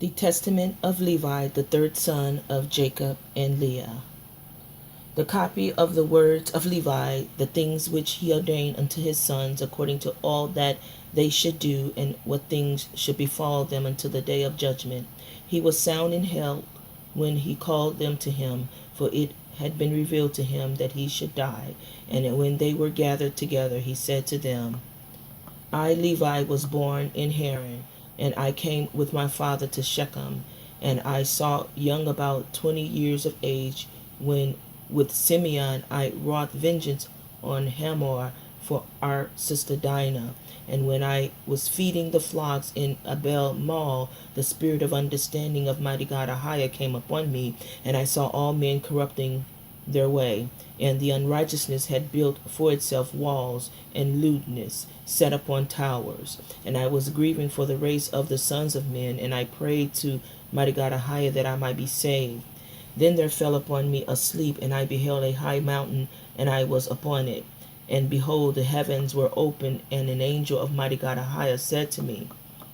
The testament of Levi, the third son of Jacob and Leah. The copy of the words of Levi, the things which he ordained unto his sons, according to all that they should do, and what things should befall them until the day of judgment. He was sound in health when he called them to him, for it had been revealed to him that he should die. And when they were gathered together, he said to them, I, Levi, was born in Haran, and I came with my father to Shechem, and I saw young about 20 years of age, when with Simeon I wrought vengeance on Hamor for our sister Dinah. And when I was feeding the flocks in Abel Maal, the spirit of understanding of mighty God Ahiah came upon me, and I saw all men corrupting their way, and the unrighteousness had built for itself walls, and lewdness set upon towers. And I was grieving for the race of the sons of men, and I prayed to mighty God Ahiah that I might be saved. Then there fell upon me a sleep, and I beheld a high mountain, and I was upon it. And behold, the heavens were opened, and an angel of mighty God Ahiah said to me,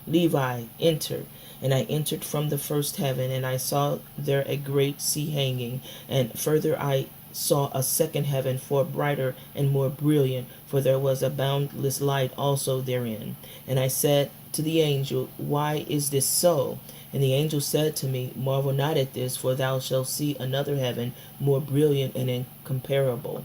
Levi, enter. And I entered from the first heaven, and I saw there a great sea hanging, and further I saw a second heaven, for brighter and more brilliant, for there was a boundless light also therein. And I said to the angel, Why is this so? And the angel said to me, Marvel not at this, for thou shalt see another heaven, more brilliant and incomparable.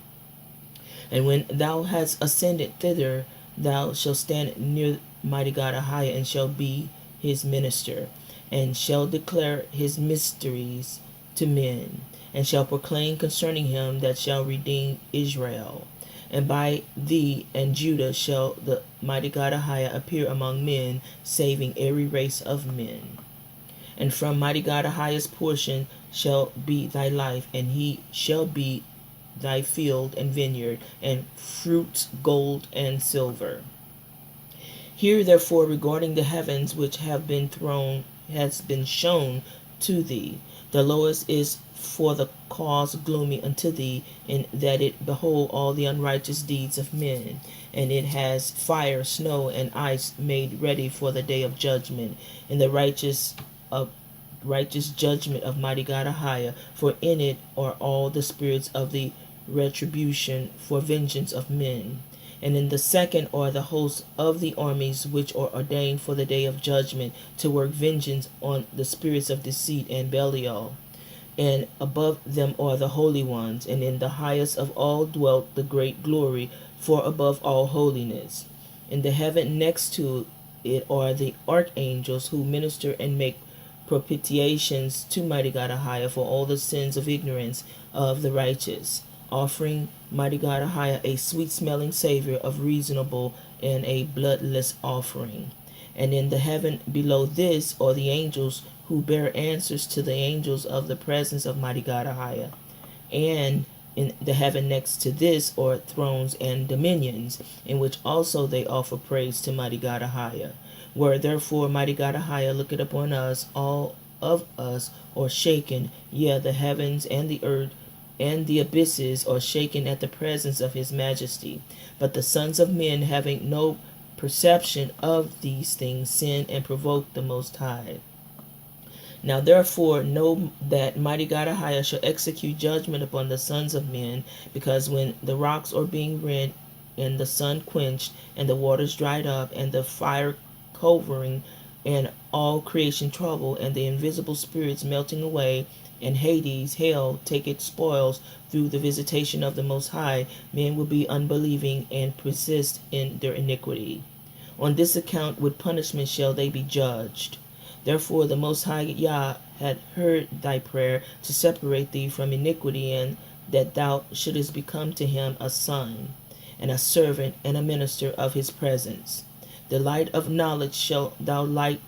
And when thou hast ascended thither, thou shalt stand near mighty God Ahiah, and shall be his minister, and shall declare his mysteries to men, and shall proclaim concerning him that shall redeem Israel. And by thee and Judah shall the mighty God Ahiah appear among men, saving every race of men. And from mighty God Ahiah's portion shall be thy life, and he shall be thy field and vineyard, and fruits, gold and silver. Hear therefore regarding the heavens which have been thrown has been shown to thee. The lowest is for the cause gloomy unto thee, in that it behold all the unrighteous deeds of men, and it has fire, snow, and ice made ready for the day of judgment, and the righteous judgment of mighty God Ahiah, for in it are all the spirits of the retribution for vengeance of men. And in the second are the hosts of the armies which are ordained for the day of judgment, to work vengeance on the spirits of deceit and Belial. And above them are the holy ones, and in the highest of all dwelt the great glory, for above all holiness. In the heaven next to it are the archangels, who minister and make propitiations to mighty God Ahiah for all the sins of ignorance of the righteous, offering mighty God Ahiah a sweet-smelling savor of reasonable and a bloodless offering. And in the heaven below this are the angels, who bear answers to the angels of the presence of mighty God Ahiah. And in the heaven next to this are thrones and dominions, in which also they offer praise to mighty God Ahiah. Where therefore mighty God Ahiah looketh upon us, all of us are shaken, yea, the heavens and the earth and the abysses are shaken at the presence of his majesty. But the sons of men, having no perception of these things, sin and provoke the Most High. Now therefore know that mighty God Ahiah shall execute judgment upon the sons of men, because when the rocks are being rent, and the sun quenched, and the waters dried up, and the fire covering, and all creation trouble, and the invisible spirits melting away, and Hades, hell, take its spoils through the visitation of the Most High, men will be unbelieving and persist in their iniquity. On this account with punishment shall they be judged. Therefore the Most High Yah had heard thy prayer to separate thee from iniquity, and that thou shouldest become to him a son, and a servant, and a minister of his presence. The light of knowledge shalt thou light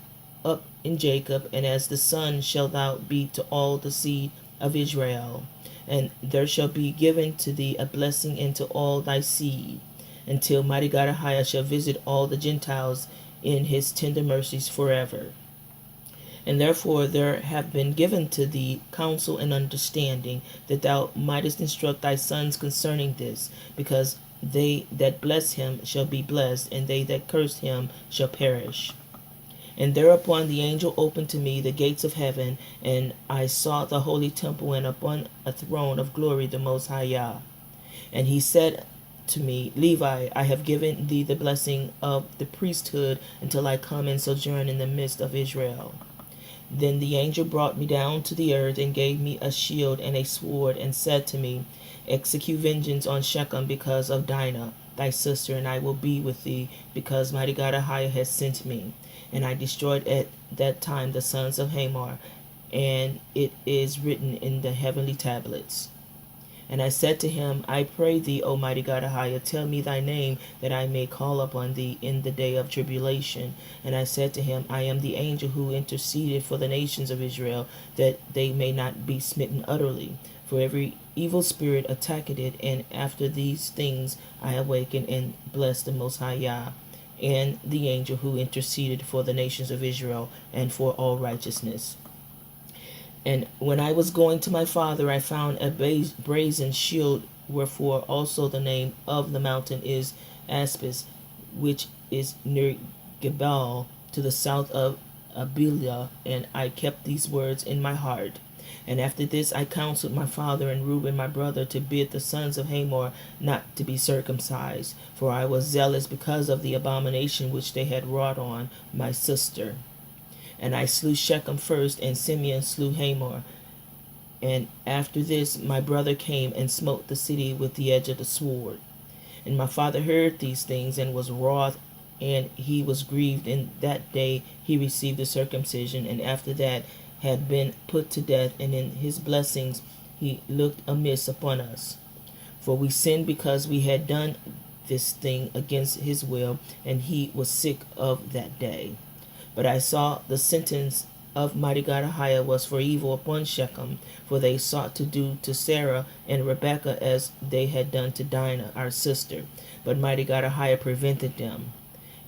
up in Jacob, and as the sun shalt thou be to all the seed of Israel. And there shall be given to thee a blessing into all thy seed, until mighty God Ahiah shall visit all the Gentiles in his tender mercies forever. And therefore there have been given to thee counsel and understanding, that thou mightest instruct thy sons concerning this, because they that bless him shall be blessed, and they that curse him shall perish. And thereupon the angel opened to me the gates of heaven, and I saw the holy temple, and upon a throne of glory the Most High Yah. And he said to me, Levi, I have given thee the blessing of the priesthood until I come and sojourn in the midst of Israel. Then the angel brought me down to the earth, and gave me a shield and a sword, and said to me, Execute vengeance on Shechem because of Dinah, thy sister, and I will be with thee, because mighty God Ahiah has sent me. And I destroyed at that time the sons of Hamor, and it is written in the heavenly tablets. And I said to him, I pray thee, O mighty God Ahiah, tell me thy name, that I may call upon thee in the day of tribulation. And I said to him, I am the angel who interceded for the nations of Israel, that they may not be smitten utterly. For every evil spirit attacked it, and after these things I awakened and blessed the Most High Yah, and the angel who interceded for the nations of Israel, and for all righteousness. And when I was going to my father, I found a brazen shield, wherefore also the name of the mountain is Aspis, which is near Gebal, to the south of Abilah. And I kept these words in my heart. And after this I counseled my father and Reuben my brother to bid the sons of Hamor not to be circumcised, for I was zealous because of the abomination which they had wrought on my sister. And I slew Shechem first, and Simeon slew Hamor. And after this my brother came and smote the city with the edge of the sword. And my father heard these things, and was wroth, and he was grieved. And that day he received the circumcision, and after that had been put to death. And in his blessings he looked amiss upon us. For we sinned because we had done this thing against his will, and he was sick of that day. But I saw the sentence of mighty God Ahiah was for evil upon Shechem, for they sought to do to Sarah and Rebekah as they had done to Dinah, our sister. But mighty God Ahiah prevented them.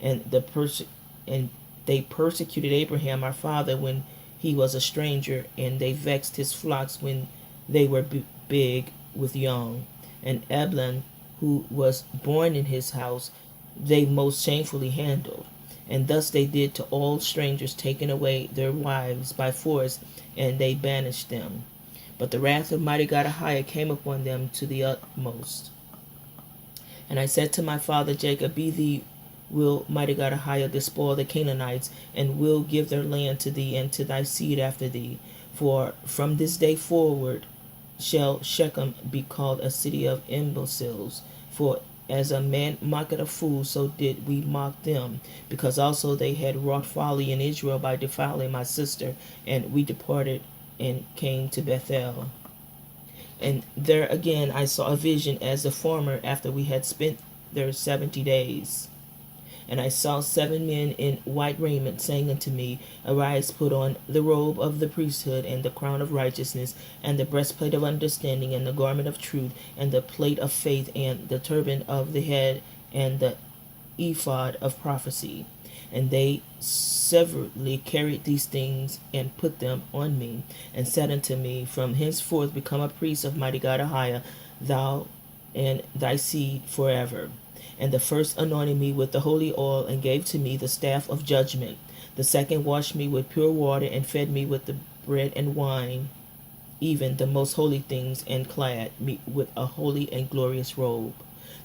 And they persecuted Abraham, our father, when he was a stranger, and they vexed his flocks when they were big with young. And Eblan, who was born in his house, they most shamefully handled. And thus they did to all strangers, taking away their wives by force, and they banished them. But the wrath of mighty God Ahiah came upon them to the utmost. And I said to my father Jacob, Be thee will mighty God Ahiah despoil the Canaanites, and will give their land to thee and to thy seed after thee. For from this day forward shall Shechem be called a city of imbeciles. For as a man mocketh a fool, so did we mock them, because also they had wrought folly in Israel by defiling my sister. And we departed and came to Bethel. And there again I saw a vision as the former, after we had spent there 70 days. And I saw 7 men in white raiment, saying unto me, Arise, put on the robe of the priesthood, and the crown of righteousness, and the breastplate of understanding, and the garment of truth, and the plate of faith, and the turban of the head, and the ephod of prophecy. And they severally carried these things, and put them on me, and said unto me, From henceforth become a priest of mighty God Ahiah, thou and thy seed forever. And the first anointed me with the holy oil, and gave to me the staff of judgment. The second washed me with pure water, and fed me with the bread and wine, even the most holy things, and clad me with a holy and glorious robe.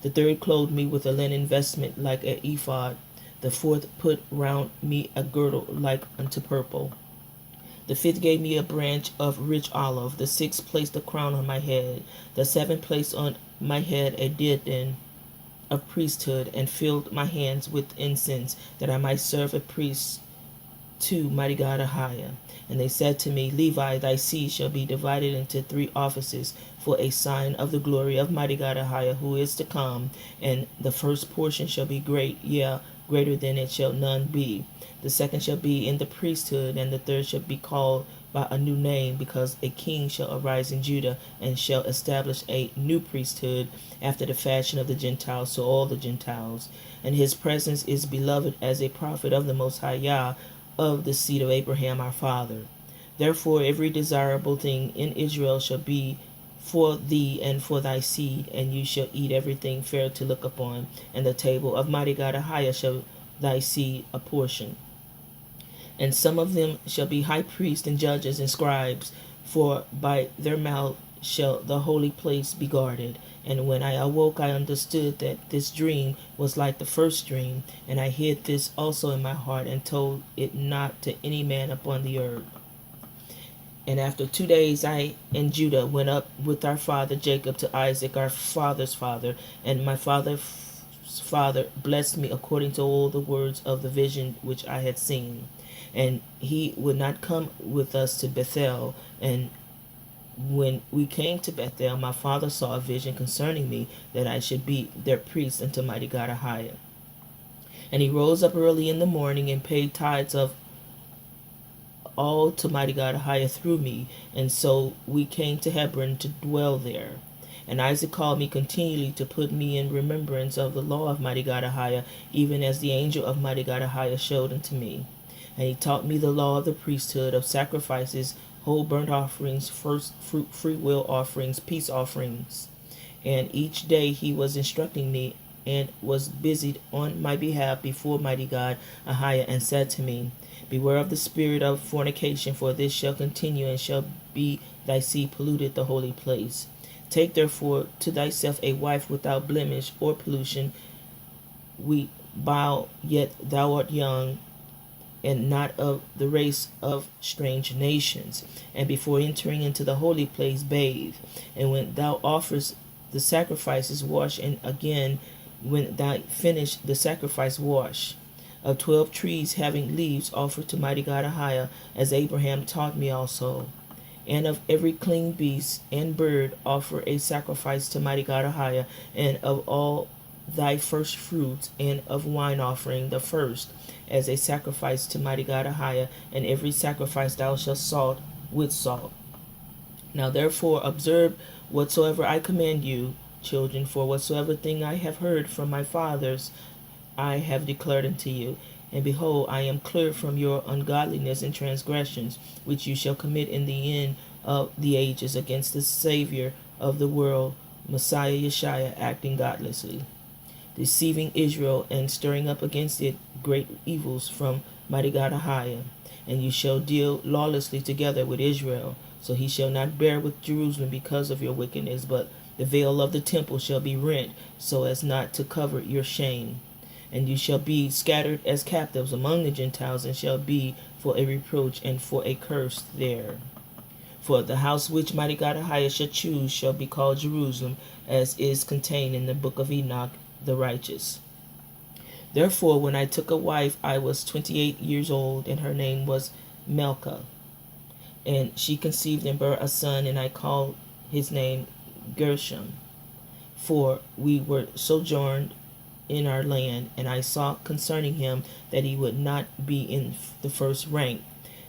The third clothed me with a linen vestment like an ephod. The fourth put round me a girdle like unto purple. The fifth gave me a branch of rich olive. The sixth placed a crown on my head. The seventh placed on my head a diadem of priesthood, and filled my hands with incense, that I might serve a priest to mighty God Ahiah. And they said to me, Levi, thy seed shall be divided into 3 offices, for a sign of the glory of mighty God Ahiah, who is to come. And the first portion shall be great, yea, greater than it shall none be. The second shall be in the priesthood, and the third shall be called by a new name, because a king shall arise in Judah, and shall establish a new priesthood after the fashion of the Gentiles to all the Gentiles. And his presence is beloved as a prophet of the Most High Yah, of the seed of Abraham our father. Therefore every desirable thing in Israel shall be for thee and for thy seed, and you shall eat everything fair to look upon, and the table of mighty God Ahiah shall thy seed apportion. And some of them shall be high priests and judges and scribes, for by their mouth shall the holy place be guarded. And when I awoke, I understood that this dream was like the first dream, and I hid this also in my heart, and told it not to any man upon the earth. And after 2 days I and Judah went up with our father Jacob to Isaac, our father's father, and my father's father blessed me according to all the words of the vision which I had seen. And he would not come with us to Bethel. And when we came to Bethel, my father saw a vision concerning me, that I should be their priest unto mighty God Ahiah. And he rose up early in the morning and paid tithes of all to mighty God Ahiah through me. And so we came to Hebron to dwell there. And Isaac called me continually to put me in remembrance of the law of mighty God Ahiah, even as the angel of mighty God Ahiah showed unto me. And he taught me the law of the priesthood, of sacrifices, whole burnt offerings, first fruit, freewill offerings, peace offerings. And each day he was instructing me, and was busied on my behalf before mighty God Ahiah, and said to me, Beware of the spirit of fornication, for this shall continue, and shall be thy seed polluted the holy place. Take therefore to thyself a wife without blemish or pollution. We bow, yet thou art young, and not of the race of strange nations. And before entering into the holy place, bathe. And when thou offerest the sacrifices, wash. And again, when thou finish the sacrifice, wash. Of 12 trees having leaves offer to mighty God Ahiah, as Abraham taught me also. And of every clean beast and bird offer a sacrifice to mighty God Ahiah, and of all thy first fruits, and of wine offering the first, as a sacrifice to mighty God Ahiah, and every sacrifice thou shalt salt with salt. Now therefore observe whatsoever I command you, children, for whatsoever thing I have heard from my fathers I have declared unto you. And behold, I am clear from your ungodliness and transgressions, which you shall commit in the end of the ages against the Savior of the world, Messiah Yeshua, acting godlessly, deceiving Israel, and stirring up against it great evils from mighty God Ahiah. And you shall deal lawlessly together with Israel, so he shall not bear with Jerusalem because of your wickedness, but the veil of the temple shall be rent, so as not to cover your shame. And you shall be scattered as captives among the Gentiles, and shall be for a reproach and for a curse there. For the house which mighty God Ahiah shall choose shall be called Jerusalem, as is contained in the book of Enoch the righteous. Therefore, when I took a wife, I was 28 years old, and her name was Melka. And she conceived and bare a son, and I called his name Gershom. For we were sojourned in our land, and I saw concerning him that he would not be in the first rank.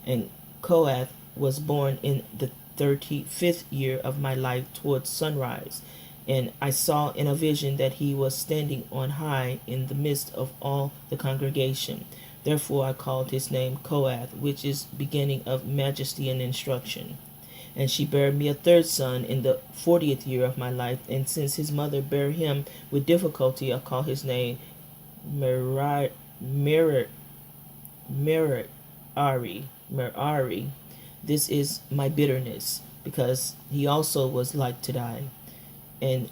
And Kohath was born in the 35th year of my life towards sunrise. And I saw in a vision that he was standing on high in the midst of all the congregation. Therefore I called his name Kohath, which is beginning of majesty and instruction. And she bare me a third son in the 40th year of my life. And since his mother bare him with difficulty, I call his name Merari. This is my bitterness, because he also was like to die. And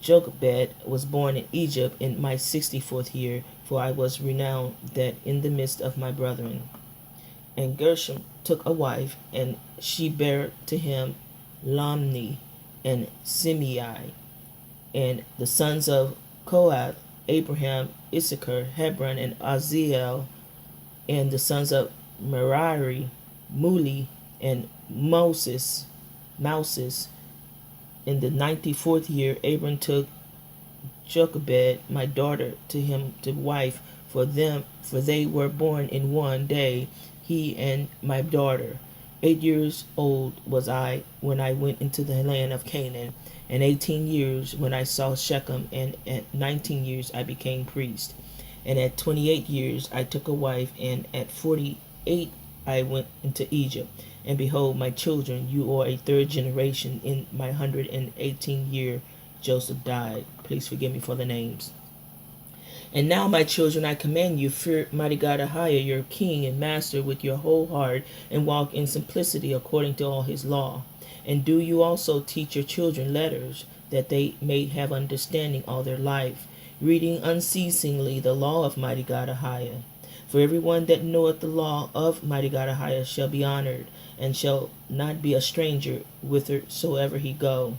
Jochebed was born in Egypt in my 64th year, for I was renowned that in the midst of my brethren. And Gershom took a wife, and she bare to him Lamni and Simei. And the sons of Kohath, Abraham, Issachar, Hebron, and Aziel. And the sons of Merari, Muli, and Moses. In the 94th year, Abram took Jochebed, my daughter, to him to wife for they were born in one day, he and my daughter. 8 years old was I when I went into the land of Canaan, and 18 years when I saw Shechem, and at 19 years I became priest. And at 28 years I took a wife, and at 48 I went into Egypt. And behold, my children, you are a third generation. In my 118th year Joseph died. Please forgive me for the names. And now, my children, I command you, fear mighty God Ahijah, your king and master, with your whole heart, and walk in simplicity according to all his law. And do you also teach your children letters, that they may have understanding all their life, reading unceasingly the law of mighty God Ahijah. For everyone that knoweth the law of mighty God Ahijah shall be honored, and shall not be a stranger whithersoever he go.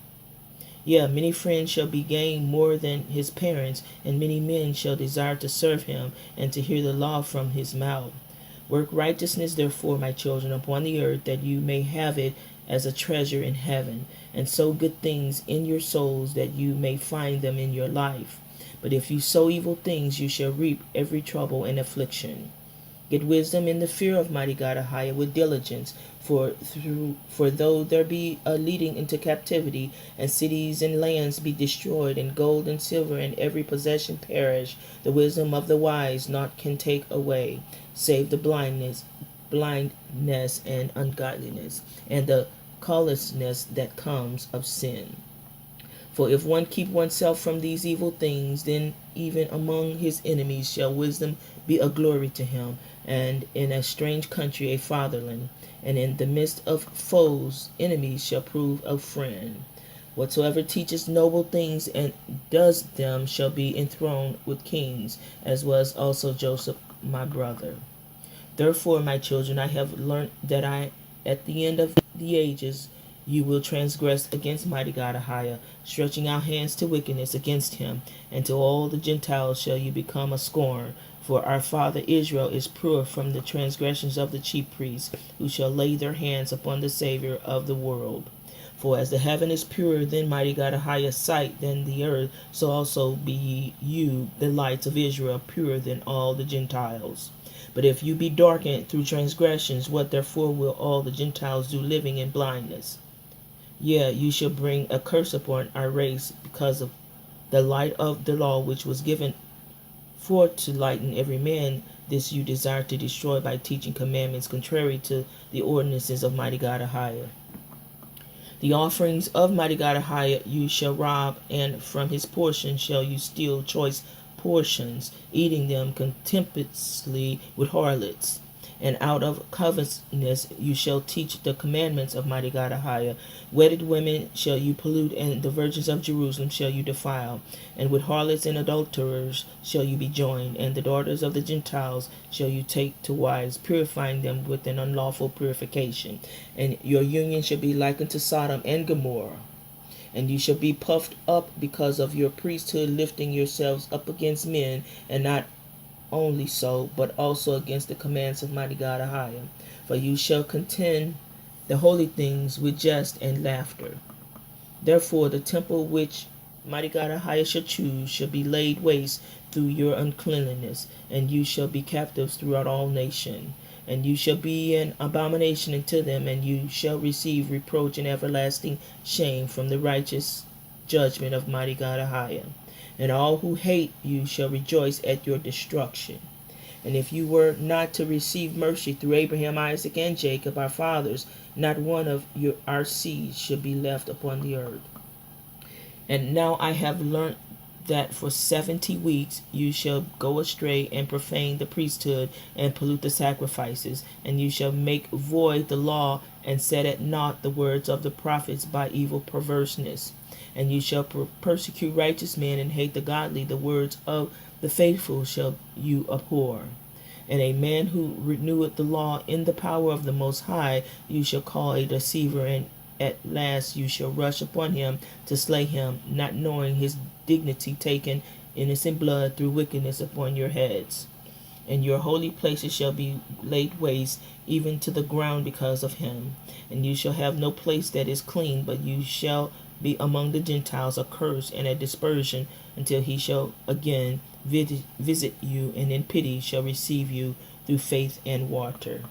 Yea, many friends shall be gained more than his parents, and many men shall desire to serve him, and to hear the law from his mouth. Work righteousness, therefore, my children, upon the earth, that you may have it as a treasure in heaven, and sow good things in your souls, that you may find them in your life. But if you sow evil things, you shall reap every trouble and affliction. Get wisdom in the fear of mighty God Ahijah with diligence, for though there be a leading into captivity, and cities and lands be destroyed, and gold and silver and every possession perish, the wisdom of the wise naught can take away, save the blindness and ungodliness, and the callousness that comes of sin. For if one keep oneself from these evil things, then even among his enemies shall wisdom be a glory to him, and in a strange country a fatherland, and in the midst of foes enemies shall prove a friend. Whatsoever teaches noble things and does them shall be enthroned with kings, as was also Joseph my brother. Therefore, my children, I have learnt that at the end of the ages, you will transgress against mighty God Ahijah, stretching out hands to wickedness against him, and to all the Gentiles shall you become a scorn. For our father Israel is pure from the transgressions of the chief priests, who shall lay their hands upon the Savior of the world. For as the heaven is purer than mighty God Ahijah's sight than the earth, so also be you, the lights of Israel, purer than all the Gentiles. But if you be darkened through transgressions, what therefore will all the Gentiles do, living in blindness? Yea, you shall bring a curse upon our race, because of the light of the law which was given for to lighten every man. This you desire to destroy by teaching commandments contrary to the ordinances of mighty God Ahijah. The offerings of mighty God Ahijah you shall rob, and from his portion shall you steal choice portions, eating them contemptuously with harlots. And out of covetousness you shall teach the commandments of mighty God Ahijah. Wedded women shall you pollute, and the virgins of Jerusalem shall you defile. And with harlots and adulterers shall you be joined, and the daughters of the Gentiles shall you take to wives, purifying them with an unlawful purification. And your union shall be like unto Sodom and Gomorrah. And you shall be puffed up because of your priesthood, lifting yourselves up against men, and not only so, but also against the commands of mighty God Ahijah. For you shall contend the holy things with jest and laughter. Therefore the temple which mighty God Ahijah shall choose shall be laid waste through your uncleanness, and you shall be captives throughout all nations. And you shall be an abomination unto them, and you shall receive reproach and everlasting shame from the righteous judgment of mighty God Ahijah. And all who hate you shall rejoice at your destruction. And if you were not to receive mercy through Abraham, Isaac, and Jacob, our fathers, not one of our seed should be left upon the earth. And now I have learnt that for 70 weeks you shall go astray and profane the priesthood and pollute the sacrifices, and you shall make void the law and set at naught the words of the prophets by evil perverseness. And you shall persecute righteous men and hate the godly. The words of the faithful shall you abhor. And a man who reneweth the law in the power of the Most High you shall call a deceiver, and at last you shall rush upon him to slay him, not knowing his dignity taken innocent blood through wickedness upon your heads. And your holy places shall be laid waste, even to the ground, because of him. And you shall have no place that is clean, but you shall be among the Gentiles a curse and a dispersion, until he shall again visit you, and in pity shall receive you through faith and water.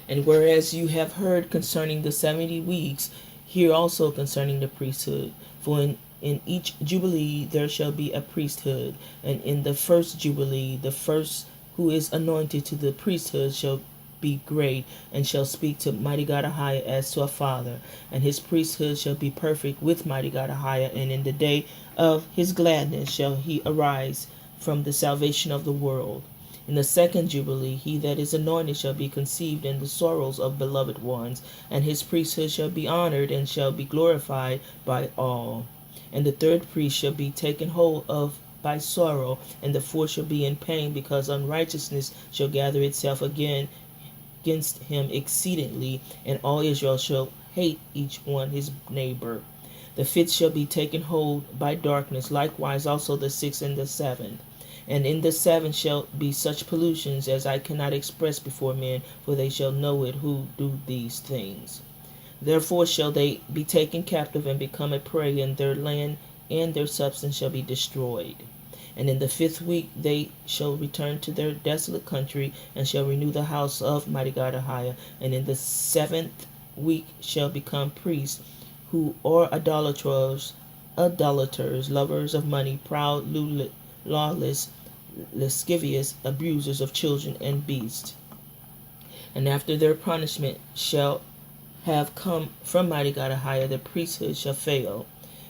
And whereas you have heard concerning the 70 weeks, hear also concerning the priesthood. For in each jubilee there shall be a priesthood, and in the first jubilee the first who is anointed to the priesthood shall be great, and shall speak to mighty God Ahijah as to a father. And his priesthood shall be perfect with mighty God Ahijah, and in the day of his gladness shall he arise from the salvation of the world. In the second Jubilee, he that is anointed shall be conceived in the sorrows of beloved ones, and his priesthood shall be honored and shall be glorified by all. And the third priest shall be taken hold of by sorrow, and the fourth shall be in pain, because unrighteousness shall gather itself again against him exceedingly, and all Israel shall hate each one his neighbor. The fifth shall be taken hold by darkness, likewise also the sixth and the seventh. And in the seventh shall be such pollutions as I cannot express before men, for they shall know it who do these things. Therefore shall they be taken captive and become a prey, and their land and their substance shall be destroyed. And in the fifth week they shall return to their desolate country, and shall renew the house of mighty God Ahiah. And in the seventh week shall become priests, who are idolaters, lovers of money, proud, lawless, lascivious, abusers of children and beasts. And after their punishment shall have come from mighty God Ahiah, the priesthood shall fail.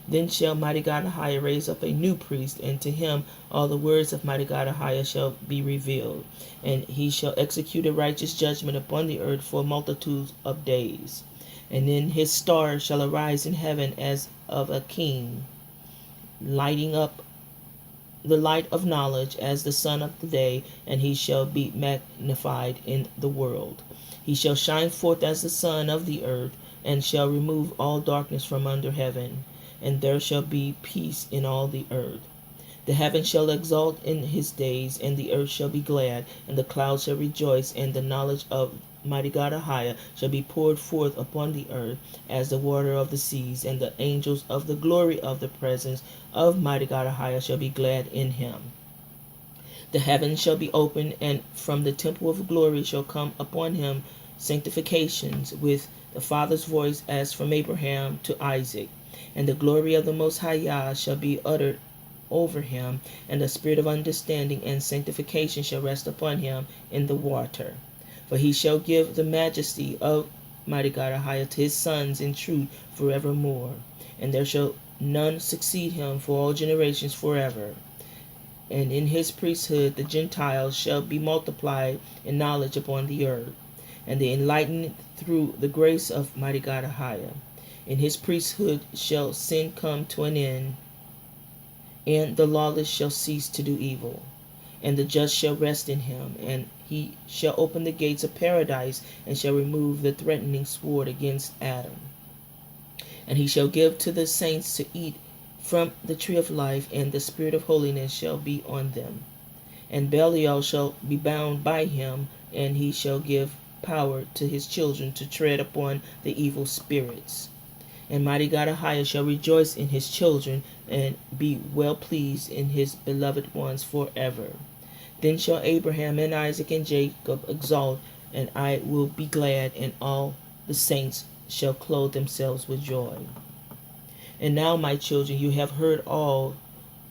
Then shall mighty God Ahiah raise up a new priest, and to him all the words of mighty God Ahiah shall be revealed. And he shall execute a righteous judgment upon the earth for a multitude of days. And then his star shall arise in heaven as of a king, lighting up the light of knowledge as the sun of the day, and he shall be magnified in the world. He shall shine forth as the sun of the earth, and shall remove all darkness from under heaven, and there shall be peace in all the earth. The heavens shall exult in his days, and the earth shall be glad, and the clouds shall rejoice, and the knowledge of mighty God Ahiah shall be poured forth upon the earth as the water of the seas, and the angels of the glory of the presence of mighty God Ahiah shall be glad in him. The heavens shall be opened, and from the temple of glory shall come upon him sanctifications with the Father's voice, as from Abraham to Isaac. And the glory of the Most High Yah shall be uttered over him, and the spirit of understanding and sanctification shall rest upon him in the water. For he shall give the majesty of mighty God Ahiah to his sons in truth forevermore. And there shall none succeed him for all generations forever. And in his priesthood the Gentiles shall be multiplied in knowledge upon the earth, and the enlightened through the grace of mighty God Ahiah. In his priesthood shall sin come to an end, and the lawless shall cease to do evil, and the just shall rest in him, and he shall open the gates of paradise, and shall remove the threatening sword against Adam. And he shall give to the saints to eat from the tree of life, and the spirit of holiness shall be on them. And Belial shall be bound by him, and he shall give power to his children to tread upon the evil spirits. And mighty God Ahiah shall rejoice in his children, and be well pleased in his beloved ones forever. Then shall Abraham and Isaac and Jacob exalt, and I will be glad, and all the saints shall clothe themselves with joy. And now, my children, you have heard all.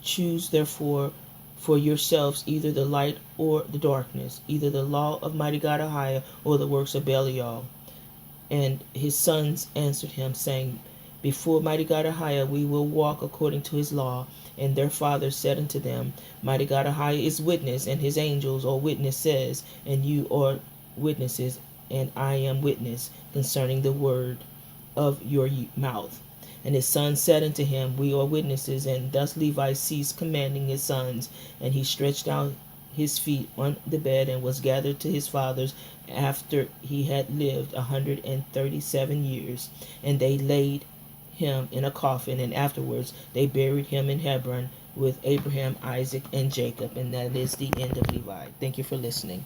Choose therefore for yourselves either the light or the darkness, either the law of mighty God Ahiah or the works of Belial. And his sons answered him, saying, Before mighty God Ahiah we will walk according to his law. And their father said unto them, Mighty God Ahiah is witness, and his angels are witnesses, and you are witnesses, and I am witness concerning the word of your mouth. And his sons said unto him, We are witnesses. And thus Levi ceased commanding his sons, and he stretched out his feet on the bed, and was gathered to his fathers after he had lived 137 years. And they laid him in a coffin, and afterwards they buried him in Hebron with Abraham, Isaac, and Jacob. And that is the end of Levi. Thank you for listening.